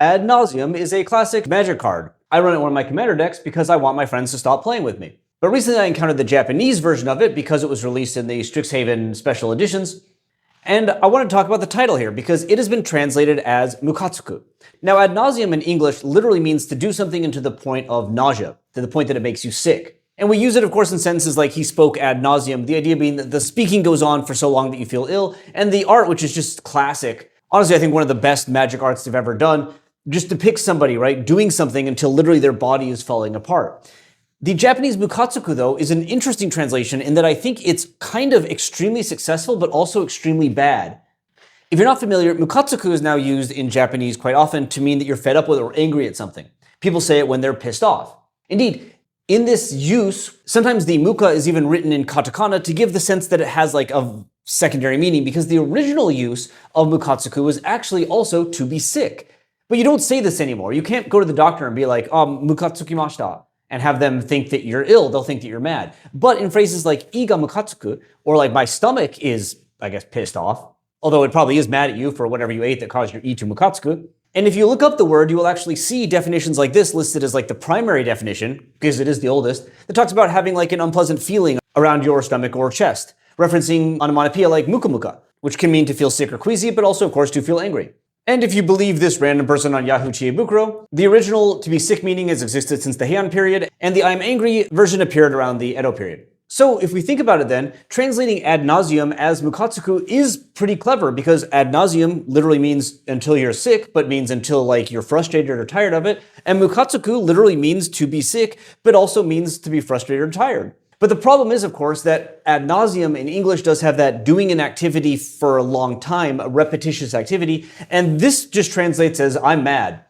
Ad Nauseam is a classic magic card. I run it in one of my commander decks because I want my friends to stop playing with me. But recently I encountered the Japanese version of it because it was released in the Strixhaven special editions. And I want to talk about the title here because it has been translated as Mukatsuku. Now, ad nauseam in English literally means to do something into the point of nausea, to the point that it makes you sick. And we use it, of course, in sentences like he spoke ad nauseam, the idea being that the speaking goes on for so long that you feel ill, and the art, which is just classic. Honestly, I think one of the best magic arts they've ever done, just depicts somebody, right, doing something until literally their body is falling apart. The Japanese Mukatsuku, though, is an interesting translation in that I think it's kind of extremely successful, but also extremely bad. If you're not familiar, Mukatsuku is now used in Japanese quite often to mean that you're fed up with or angry at something. People say it when they're pissed off. Indeed, in this use, sometimes the muka is even written in katakana to give the sense that it has like a secondary meaning, because the original use of Mukatsuku was actually also to be sick. But you don't say this anymore. You can't go to the doctor and be like, mukatsukimashita, and have them think that you're ill. They'll think that you're mad. But in phrases like iga mukatsuku, or like my stomach is, I guess, pissed off, although it probably is mad at you for whatever you ate that caused your to mukatsuku. And if you look up the word, you will actually see definitions like this listed as like the primary definition, because it is the oldest, that talks about having like an unpleasant feeling around your stomach or chest, referencing onomatopoeia like muka, which can mean to feel sick or queasy, but also, of course, to feel angry. And if you believe this random person on Yahoo Chiebukuro, the original to be sick meaning has existed since the Heian period, and the I'm angry version appeared around the Edo period. So if we think about it then, translating ad nauseam as Mukatsuku is pretty clever, because ad nauseam literally means until you're sick, but means until like you're frustrated or tired of it. And Mukatsuku literally means to be sick, but also means to be frustrated or tired. But the problem is, of course, that ad nauseam in English does have that doing an activity for a long time, a repetitious activity, and this just translates as I'm mad.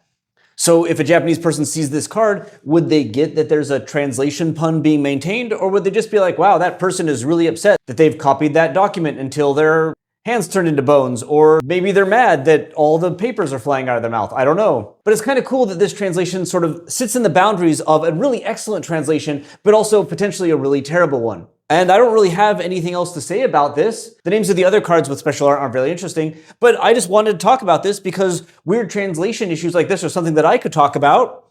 So if a Japanese person sees this card, would they get that there's a translation pun being maintained, or would they just be like, wow, that person is really upset that they've copied that document until their hands turned into bones, or maybe they're mad that all the papers are flying out of their mouth. I don't know. But it's kind of cool that this translation sort of sits in the boundaries of a really excellent translation, but also potentially a really terrible one. And I don't really have anything else to say about this. The names of the other cards with special art aren't really interesting, but I just wanted to talk about this because weird translation issues like this are something that I could talk about.